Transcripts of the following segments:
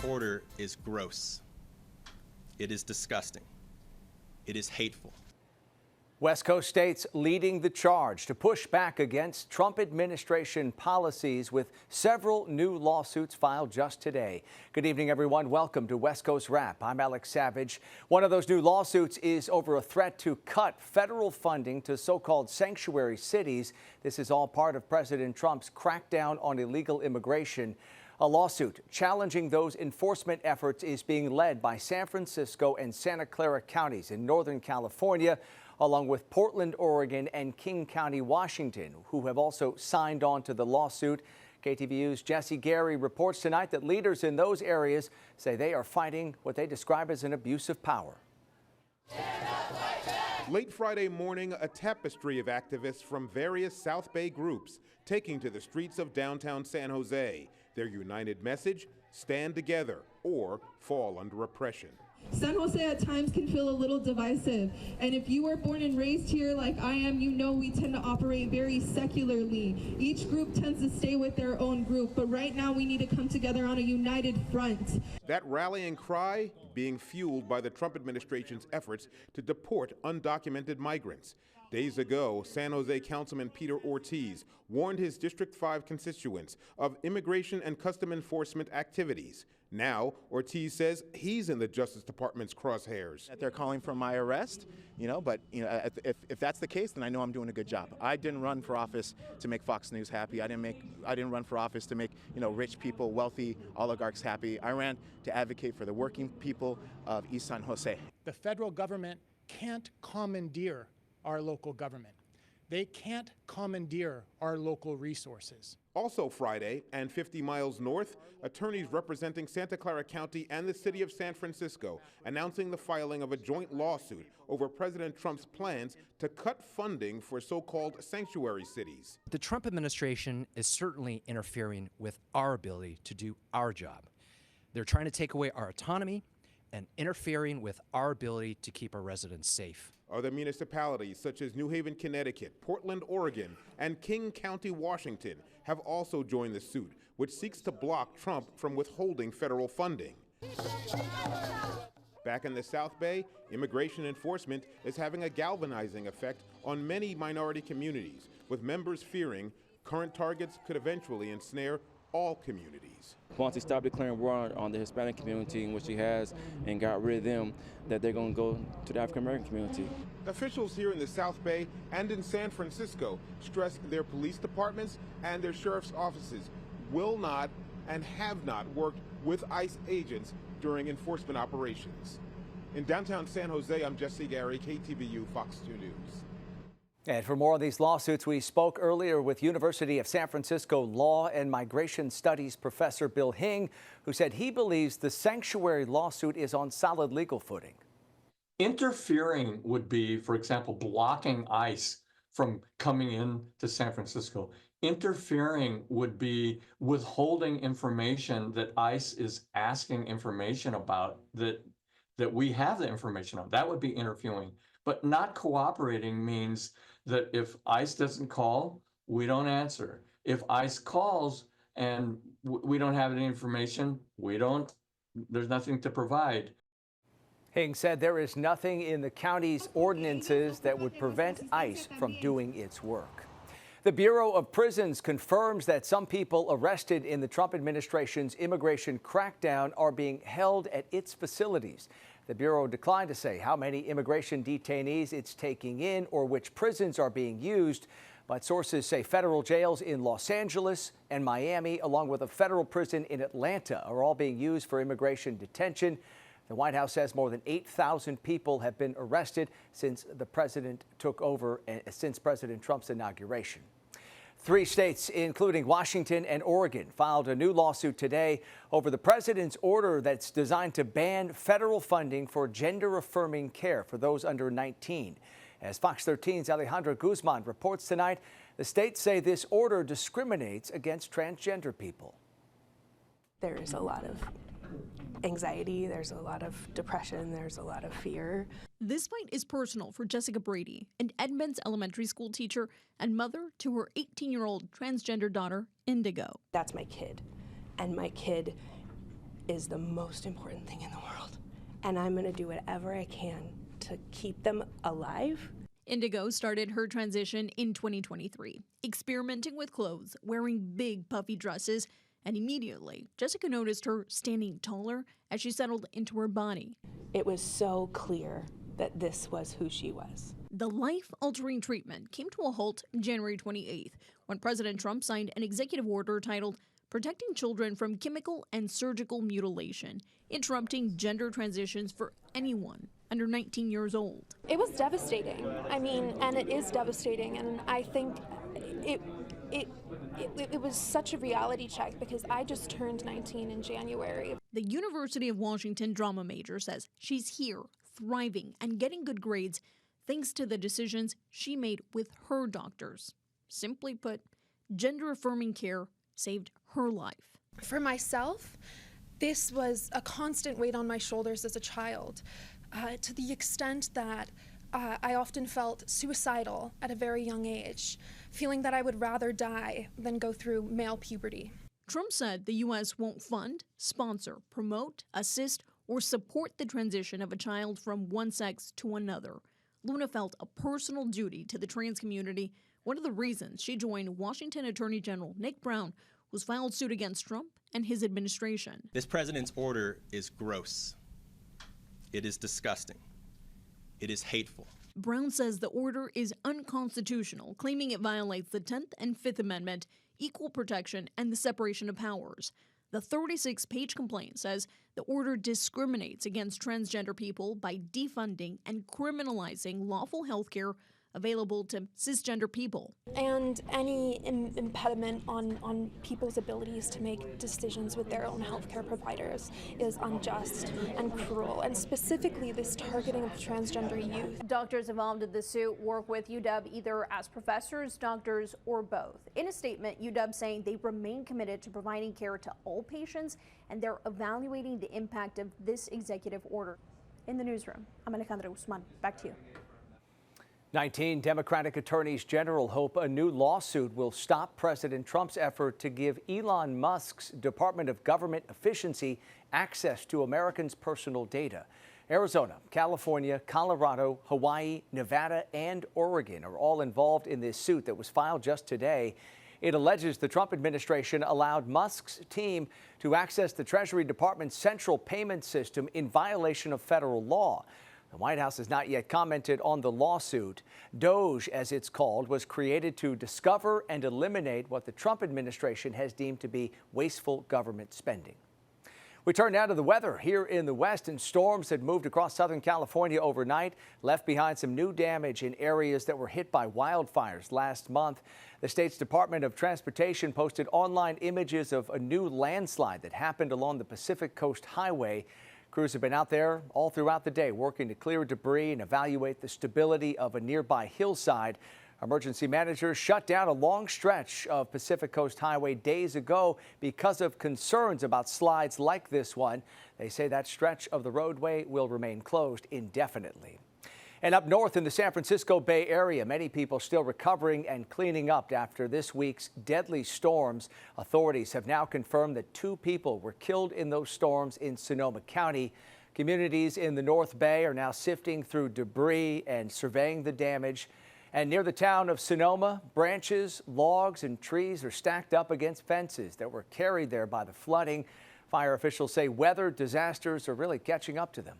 order is gross. It is disgusting. It is hateful. West Coast states leading the charge to push back against Trump administration policies with several new lawsuits filed just today. Good evening, everyone. Welcome to West Coast Wrap. I'm Alex Savage. One of those new lawsuits is over a threat to cut federal funding to so-called sanctuary cities. This is all part of President Trump's crackdown on illegal immigration. A lawsuit challenging those enforcement efforts is being led by San Francisco and Santa Clara counties in Northern California, along with Portland, Oregon, and King County, Washington, who have also signed on to the lawsuit. KTVU's Jesse Gary reports tonight that leaders in those areas say they are fighting what they describe as an abuse of power. Late Friday morning, a tapestry of activists from various South Bay groups taking to the streets of downtown San Jose. Their united message: stand together or fall under oppression. San Jose at times can feel a little divisive, and if you were born and raised here like I am, you know we tend to operate very secularly. Each group tends to stay with their own group, but right now we need to come together on a united front. That rallying cry being fueled by the Trump administration's efforts to deport undocumented migrants. Days ago, San Jose Councilman Peter Ortiz warned his District 5 constituents of immigration and custom enforcement activities. Now, Ortiz says he's in the Justice Department's crosshairs. They're calling for my arrest, but if that's the case, then I know I'm doing a good job. I didn't run for office to make Fox News happy. I didn't run for office to make rich people, wealthy oligarchs happy. I ran to advocate for the working people of East San Jose. The federal government can't commandeer our local government. They can't commandeer our local resources. Also Friday, and 50 miles north, attorneys representing Santa Clara County and the city of San Francisco announcing the filing of a joint lawsuit over President Trump's plans to cut funding for so-called sanctuary cities. The Trump administration is certainly interfering with our ability to do our job. They're trying to take away our autonomy and interfering with our ability to keep our residents safe. Other municipalities such as New Haven, Connecticut, Portland, Oregon, and King County, Washington have also joined the suit, which seeks to block Trump from withholding federal funding. Back in the South Bay, immigration enforcement is having a galvanizing effect on many minority communities, with members fearing current targets could eventually ensnare all communities. Once he stopped declaring war on the Hispanic community, in which he has, and got rid of them, that they're going to go to the African American community. Officials here in the South Bay and in San Francisco stress their police departments and their sheriff's offices will not and have not worked with ICE agents during enforcement operations. In downtown San Jose, I'm Jesse Gary, KTVU, Fox 2 News. And for more of these lawsuits, we spoke earlier with University of San Francisco Law and Migration Studies professor Bill Hing, who said he believes the sanctuary lawsuit is on solid legal footing. Interfering would be, for example, blocking ICE from coming in to San Francisco. Interfering would be withholding information that ICE is asking information about that we have the information on. That would be interfering. But not cooperating means that if ICE doesn't call, we don't answer. If ICE calls and we don't have any information, there's nothing to provide. Hing said there is nothing in the county's ordinances that would prevent ICE from doing its work. The Bureau of Prisons confirms that some people arrested in the Trump administration's immigration crackdown are being held at its facilities. The Bureau declined to say how many immigration detainees it's taking in or which prisons are being used, but sources say federal jails in Los Angeles and Miami, along with a federal prison in Atlanta, are all being used for immigration detention. The White House says more than 8,000 people have been arrested since the president took over, since President Trump's inauguration. 3 states, including Washington and Oregon, filed a new lawsuit today over the president's order that's designed to ban federal funding for gender-affirming care for those under 19. As Fox 13's Alejandra Guzman reports tonight, the states say this order discriminates against transgender people. There is a lot of anxiety, there's a lot of depression, there's a lot of fear. This fight is personal for Jessica Brady, an Edmonds elementary school teacher and mother to her 18-year-old transgender daughter, Indigo. That's my kid, and my kid is the most important thing in the world. And I'm gonna do whatever I can to keep them alive. Indigo started her transition in 2023, experimenting with clothes, wearing big puffy dresses, and immediately, Jessica noticed her standing taller as she settled into her body. It was so clear that this was who she was. The life-altering treatment came to a halt January 28th when President Trump signed an executive order titled Protecting Children from Chemical and Surgical Mutilation, interrupting gender transitions for anyone under 19 years old. It was devastating. I mean, and it is devastating, and I think it was such a reality check because I just turned 19 in January. The University of Washington drama major says she's here, thriving and getting good grades thanks to the decisions she made with her doctors. Simply put, gender-affirming care saved her life. For myself, this was a constant weight on my shoulders as a child, to the extent that I often felt suicidal at a very young age, feeling that I would rather die than go through male puberty. Trump said the U.S. won't fund, sponsor, promote, assist, or support the transition of a child from one sex to another. Luna felt a personal duty to the trans community. One of the reasons she joined Washington Attorney General Nick Brown was filed suit against Trump and his administration. This president's order is gross. It is disgusting. It is hateful. Brown says the order is unconstitutional, claiming it violates the 10th and 5th Amendment, equal protection, and the separation of powers. The 36-page complaint says the order discriminates against transgender people by defunding and criminalizing lawful health care available to cisgender people. And any impediment on people's abilities to make decisions with their own healthcare providers is unjust and cruel, and specifically this targeting of transgender youth. Doctors involved in the suit work with UW either as professors, doctors, or both. In a statement, UW saying they remain committed to providing care to all patients, and they're evaluating the impact of this executive order. In the newsroom, I'm Alejandra Guzman. Back to you. 19 Democratic attorneys general hope a new lawsuit will stop President Trump's effort to give Elon Musk's Department of Government Efficiency access to Americans' personal data. Arizona, California, Colorado, Hawaii, Nevada, and Oregon are all involved in this suit that was filed just today. It alleges the Trump administration allowed Musk's team to access the Treasury Department's central payment system in violation of federal law. The White House has not yet commented on the lawsuit. DOGE, as it's called, was created to discover and eliminate what the Trump administration has deemed to be wasteful government spending. We turn now to the weather here in the West, and storms had moved across Southern California overnight, left behind some new damage in areas that were hit by wildfires last month. The state's Department of Transportation posted online images of a new landslide that happened along the Pacific Coast Highway. Crews have been out there all throughout the day working to clear debris and evaluate the stability of a nearby hillside. Emergency managers shut down a long stretch of Pacific Coast Highway days ago because of concerns about slides like this one. They say that stretch of the roadway will remain closed indefinitely. And up north in the San Francisco Bay Area, many people still recovering and cleaning up after this week's deadly storms. Authorities have now confirmed that 2 people were killed in those storms in Sonoma County. Communities in the North Bay are now sifting through debris and surveying the damage. And near the town of Sonoma, branches, logs, and trees are stacked up against fences that were carried there by the flooding. Fire officials say weather disasters are really catching up to them.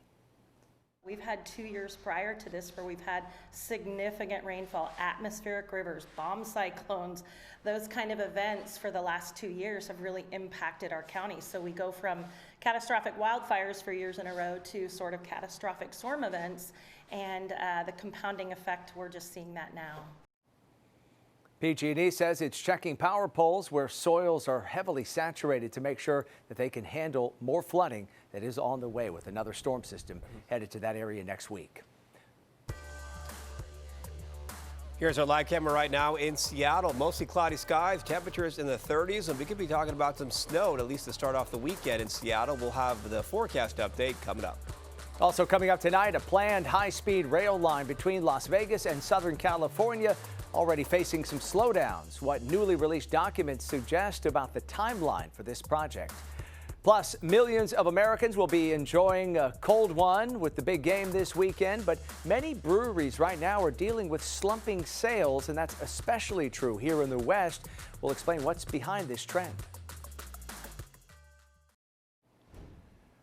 We've had 2 years prior to this where we've had significant rainfall, atmospheric rivers, bomb cyclones. Those kind of events for the last 2 years have really impacted our county. So we go from catastrophic wildfires for years in a row to sort of catastrophic storm events, and the compounding effect, we're just seeing that now. PG&E says it's checking power poles where soils are heavily saturated to make sure that they can handle more flooding that is on the way, with another storm system headed to that area next week. Here's our live camera right now in Seattle. Mostly cloudy skies, temperatures in the 30s, and we could be talking about some snow, at least to start off the weekend in Seattle. We'll have the forecast update coming up. Also coming up tonight, a planned high-speed rail line between Las Vegas and Southern California already facing some slowdowns. What newly released documents suggest about the timeline for this project. Plus, millions of Americans will be enjoying a cold one with the big game this weekend, but many breweries right now are dealing with slumping sales, and that's especially true here in the West. We'll explain what's behind this trend.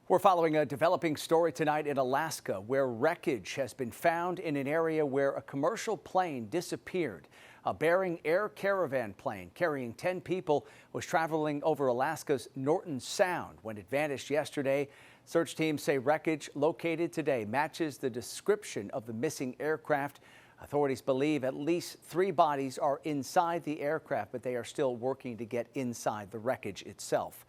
We're following a developing story tonight in Alaska, where wreckage has been found in an area where a commercial plane disappeared. A Bering Air Caravan plane carrying 10 people was traveling over Alaska's Norton Sound when it vanished yesterday. Search teams say wreckage located today matches the description of the missing aircraft. Authorities believe at least 3 bodies are inside the aircraft, but they are still working to get inside the wreckage itself.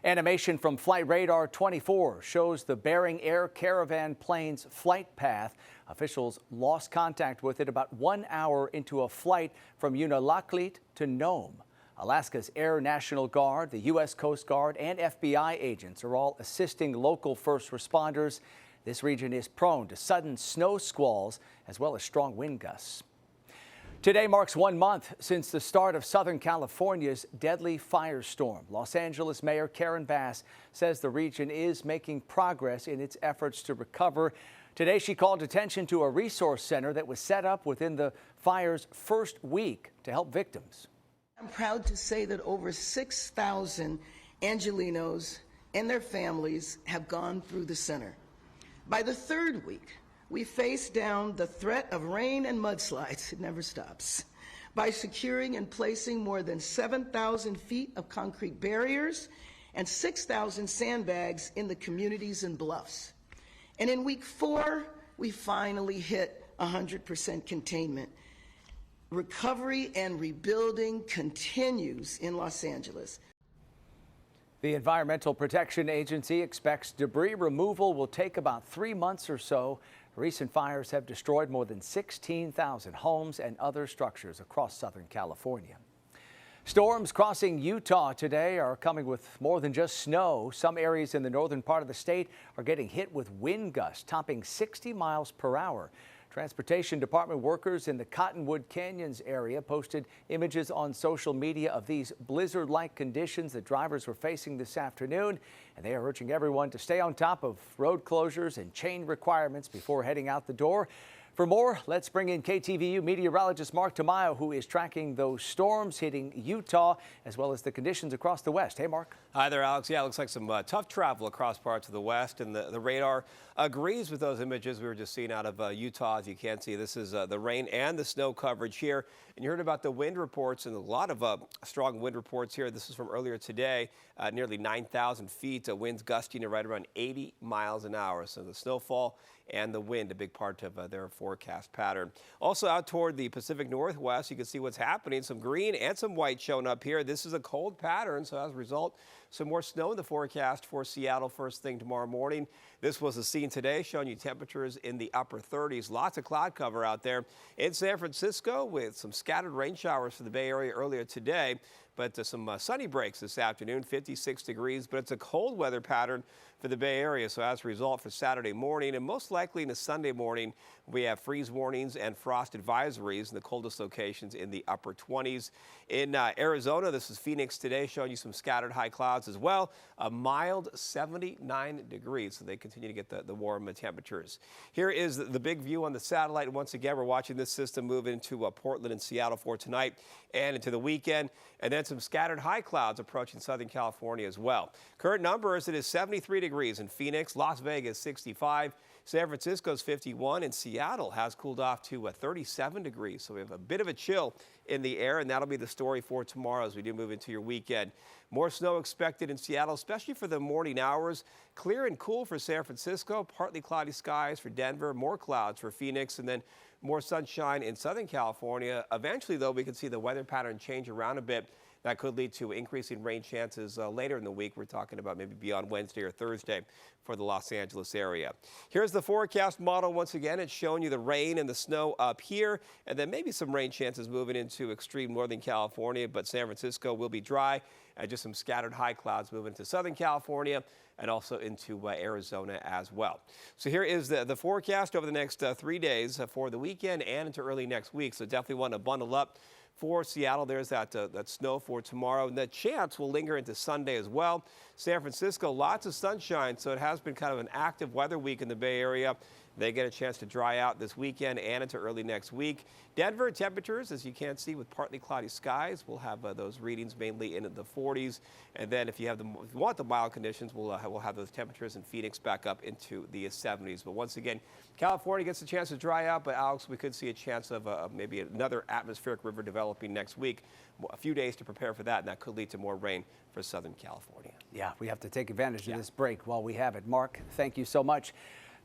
Animation from Flight Radar 24 shows the Bering Air Caravan plane's flight path. Officials lost contact with it about 1 hour into a flight from Unalakleet to Nome. Alaska's Air National Guard, the U.S. Coast Guard, and FBI agents are all assisting local first responders. This region is prone to sudden snow squalls as well as strong wind gusts. Today marks 1 month since the start of Southern California's deadly firestorm. Los Angeles Mayor Karen Bass says the region is making progress in its efforts to recover. Today she called attention to a resource center that was set up within the fire's first week to help victims. I'm proud to say that over 6,000 Angelinos and their families have gone through the center. By the 3rd week, we face down the threat of rain and mudslides. It never stops. By securing and placing more than 7,000 feet of concrete barriers and 6,000 sandbags in the communities and bluffs. And in week 4, we finally hit 100% containment. Recovery and rebuilding continues in Los Angeles. The Environmental Protection Agency expects debris removal will take about 3 months or so. Recent fires have destroyed more than 16,000 homes and other structures across Southern California. Storms crossing Utah today are coming with more than just snow. Some areas in the northern part of the state are getting hit with wind gusts topping 60 miles per hour. Transportation Department workers in the Cottonwood Canyons area posted images on social media of these blizzard-like conditions that drivers were facing this afternoon, and they are urging everyone to stay on top of road closures and chain requirements before heading out the door. For more, let's bring in KTVU meteorologist Mark Tamayo, who is tracking those storms hitting Utah as well as the conditions across the west. Hey, Mark. Hi there, Alex. Yeah, it looks like some tough travel across parts of the west, and the radar agrees with those images we were just seeing out of Utah. As you can see, this is the rain and the snow coverage here. And you heard about the wind reports, and a lot of strong wind reports here. This is from earlier today, nearly 9,000 feet, winds gusting at right around 80 miles an hour. So the snowfall and the wind, a big part of their forecast pattern. Also out toward the Pacific Northwest, you can see what's happening. Some green and some white showing up here. This is a cold pattern, so as a result, some more snow in the forecast for Seattle first thing tomorrow morning. This was the scene today, showing you temperatures in the upper 30s. Lots of cloud cover out there in San Francisco with some scattered rain showers for the Bay Area earlier today. But some sunny breaks this afternoon, 56 degrees, but it's a cold weather pattern for the Bay Area. So as a result, for Saturday morning and most likely into Sunday morning, we have freeze warnings and frost advisories in the coldest locations in the upper 20s. In Arizona, this is Phoenix today, showing you some scattered high clouds as well. A mild 79 degrees, so they continue to get the warm temperatures. Here is the big view on the satellite. Once again, we're watching this system move into Portland and Seattle for tonight and into the weekend. And then some scattered high clouds approaching Southern California as well. Current numbers, it is 73 degrees in Phoenix, Las Vegas 65, San Francisco's 51, and Seattle has cooled off to 37 degrees. So we have a bit of a chill in the air, and that'll be the story for tomorrow as we do move into your weekend. More snow expected in Seattle, especially for the morning hours. Clear and cool for San Francisco, partly cloudy skies for Denver, more clouds for Phoenix, and then more sunshine in Southern California. Eventually, though, we can see the weather pattern change around a bit. That could lead to increasing rain chances later in the week. We're talking about maybe beyond Wednesday or Thursday for the Los Angeles area. Here's the forecast model. Once again, it's showing you the rain and the snow up here, and then maybe some rain chances moving into extreme Northern California, but San Francisco will be dry. Just some scattered high clouds moving to Southern California and also into Arizona as well. So here is the forecast over the next 3 days for the weekend and into early next week. So definitely want to bundle up for Seattle. There's that snow for tomorrow. And that chance will linger into Sunday as well. San Francisco, lots of sunshine, so it has been kind of an active weather week in the Bay Area. They get a chance to dry out this weekend and into early next week. Denver temperatures, as you can see, with partly cloudy skies. We'll have those readings mainly in the 40s. And then if you want the mild conditions, we'll have those temperatures in Phoenix back up into the 70s. But once again, California gets a chance to dry out. But Alex, we could see a chance of maybe another atmospheric river developing next week. A few days to prepare for that, and that could lead to more rain for Southern California. Yeah, we have to take advantage of this break while we have it. Mark, thank you so much.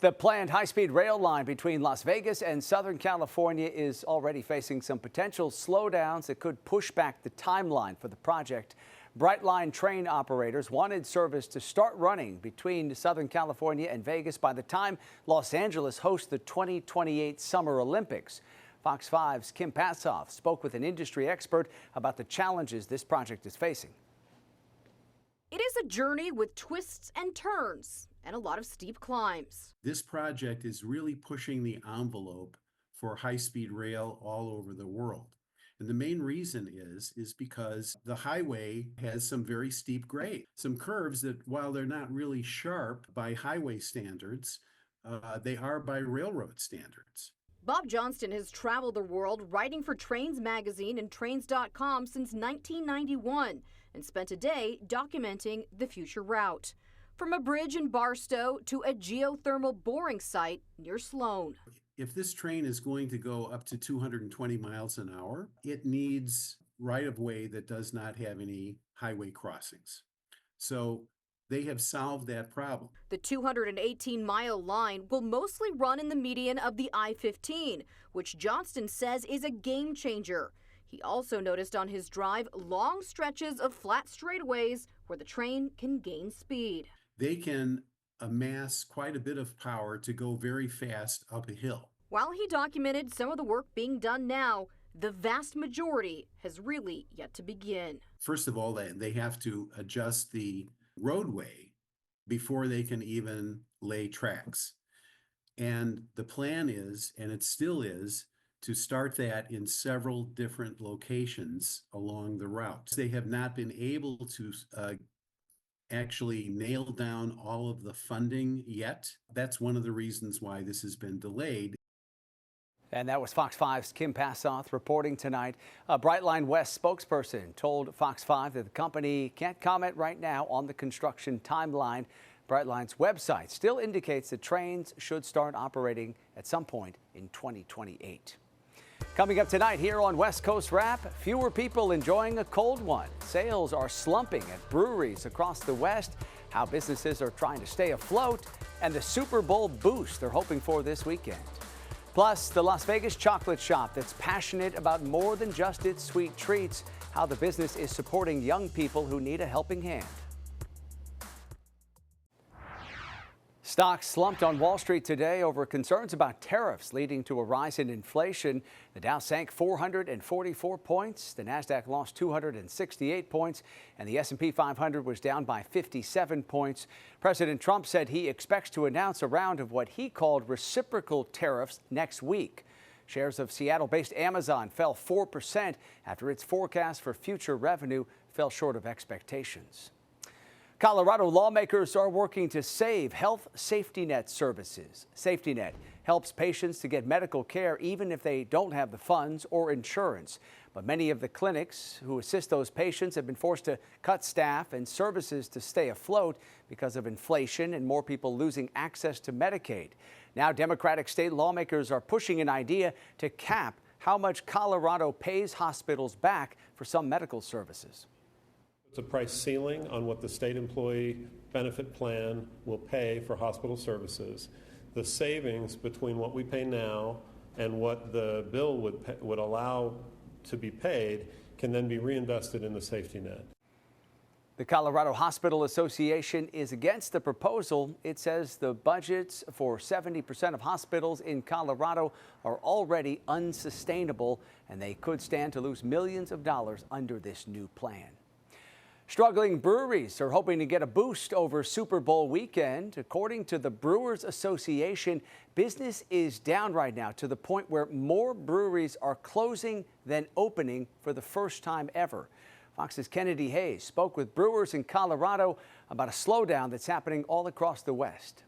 The planned high-speed rail line between Las Vegas and Southern California is already facing some potential slowdowns that could push back the timeline for the project. Brightline train operators wanted service to start running between Southern California and Vegas by the time Los Angeles hosts the 2028 Summer Olympics. Fox 5's Kim Passoff spoke with an industry expert about the challenges this project is facing. It is a journey with twists and turns and a lot of steep climbs. This project is really pushing the envelope for high-speed rail all over the world. And the main reason is because the highway has some very steep grade, some curves that, while they're not really sharp by highway standards, they are by railroad standards. Bob Johnston has traveled the world writing for Trains magazine and Trains.com since 1991 and spent a day documenting the future route. From a bridge in Barstow to a geothermal boring site near Sloan. If this train is going to go up to 220 miles an hour, it needs right-of-way that does not have any highway crossings. So they have solved that problem. The 218-mile line will mostly run in the median of the I-15, which Johnston says is a game changer. He also noticed on his drive long stretches of flat straightaways where the train can gain speed. They can amass quite a bit of power to go very fast up a hill. While he documented some of the work being done now, the vast majority has really yet to begin. First of all, they have to adjust the roadway before they can even lay tracks. And the plan is, and it still is, to start that in several different locations along the route. They have not been able to actually nail down all of the funding yet. That's one of the reasons why this has been delayed. And that was Fox 5's Kim Passoff reporting tonight. A Brightline West spokesperson told Fox 5 that the company can't comment right now on the construction timeline. Brightline's website still indicates that trains should start operating at some point in 2028. Coming up tonight here on West Coast Wrap, fewer people enjoying a cold one. Sales are slumping at breweries across the West, how businesses are trying to stay afloat, and the Super Bowl boost they're hoping for this weekend. Plus, the Las Vegas chocolate shop that's passionate about more than just its sweet treats, how the business is supporting young people who need a helping hand. Stocks slumped on Wall Street today over concerns about tariffs leading to a rise in inflation. The Dow sank 444 points, the Nasdaq lost 268 points, and the S&P 500 was down by 57 points. President Trump said he expects to announce a round of what he called reciprocal tariffs next week. Shares of Seattle-based Amazon fell 4% after its forecast for future revenue fell short of expectations. Colorado lawmakers are working to save health safety net services. Safety Net helps patients to get medical care even if they don't have the funds or insurance. But many of the clinics who assist those patients have been forced to cut staff and services to stay afloat because of inflation and more people losing access to Medicaid. Now, Democratic state lawmakers are pushing an idea to cap how much Colorado pays hospitals back for some medical services. It's a price ceiling on what the state employee benefit plan will pay for hospital services. The savings between what we pay now and what the bill would allow to be paid can then be reinvested in the safety net. The Colorado Hospital Association is against the proposal. It says the budgets for 70% of hospitals in Colorado are already unsustainable, and they could stand to lose millions of dollars under this new plan. Struggling breweries are hoping to get a boost over Super Bowl weekend. According to the Brewers Association, business is down right now to the point where more breweries are closing than opening for the first time ever. Fox's Kennedy Hayes spoke with brewers in Colorado about a slowdown that's happening all across the West.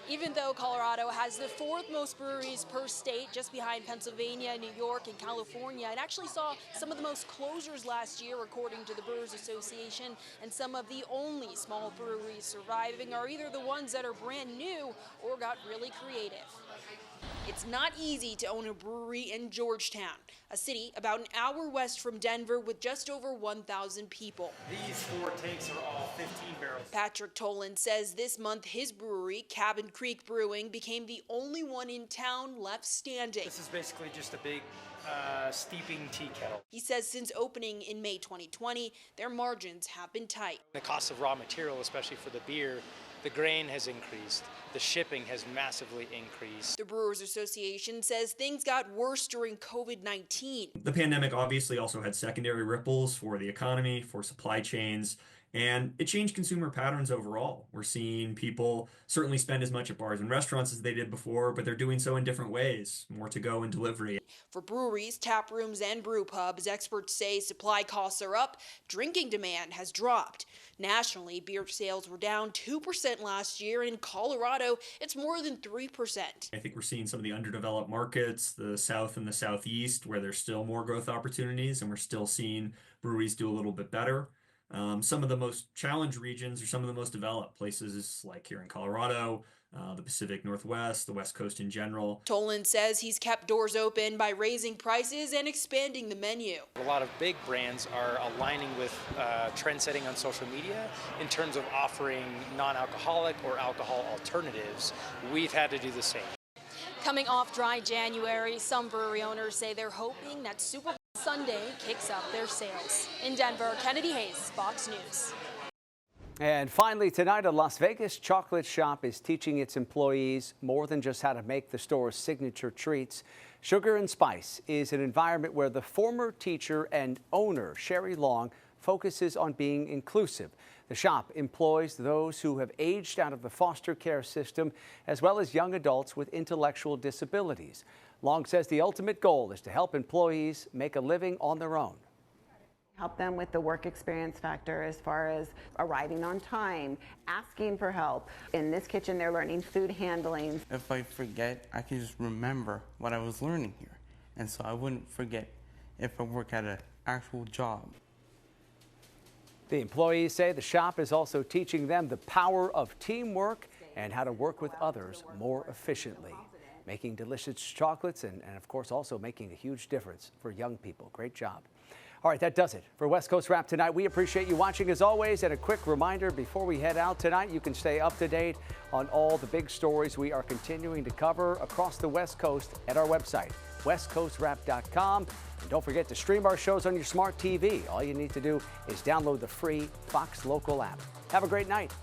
Even though Colorado has the fourth most breweries per state, just behind Pennsylvania, New York, and California, it actually saw some of the most closures last year, according to the Brewers Association, and some of the only small breweries surviving are either the ones that are brand new or got really creative. It's not easy to own a brewery in Georgetown, a city about an hour west from Denver with just over 1,000 people. These 4 tanks are all 15 barrels. Patrick Tolan says this month his brewery, Cabin Creek Brewing, became the only one in town left standing. This is basically just a big steeping tea kettle. He says since opening in May 2020, their margins have been tight. The cost of raw material, especially for the beer, the grain has increased. The shipping has massively increased. The Brewers Association says things got worse during COVID-19. The pandemic obviously also had secondary ripples for the economy, for supply chains, and it changed consumer patterns overall. We're seeing people certainly spend as much at bars and restaurants as they did before, but they're doing so in different ways, more to go in delivery. For breweries, tap rooms, and brew pubs, experts say supply costs are up, drinking demand has dropped. Nationally, beer sales were down 2% last year, and in Colorado, it's more than 3%. I think we're seeing some of the underdeveloped markets, the South and the Southeast, where there's still more growth opportunities, and we're still seeing breweries do a little bit better. Some of the most challenged regions are some of the most developed places like here in Colorado, the Pacific Northwest, the West Coast in general. Tolan says he's kept doors open by raising prices and expanding the menu. A lot of big brands are aligning with trend setting on social media in terms of offering non-alcoholic or alcohol alternatives. We've had to do the same. Coming off dry January, some brewery owners say they're hoping that Super Bowl Sunday kicks up their sales. In Denver, Kennedy Hayes, Fox News. And finally tonight, a Las Vegas chocolate shop is teaching its employees more than just how to make the store's signature treats. Sugar and Spice is an environment where the former teacher and owner, Sherry Long, focuses on being inclusive. The shop employs those who have aged out of the foster care system, as well as young adults with intellectual disabilities. Long says the ultimate goal is to help employees make a living on their own. Help them with the work experience factor as far as arriving on time, asking for help. In this kitchen, they're learning food handling. If I forget, I can just remember what I was learning here. And so I wouldn't forget if I work at an actual job. The employees say the shop is also teaching them the power of teamwork and how to work with others more efficiently. Making delicious chocolates and of course, also making a huge difference for young people. Great job. All right, that does it for West Coast Wrap tonight. We appreciate you watching as always. And a quick reminder before we head out tonight, you can stay up to date on all the big stories we are continuing to cover across the West Coast at our website, westcoastwrap.com. And don't forget to stream our shows on your smart TV. All you need to do is download the free Fox Local app. Have a great night.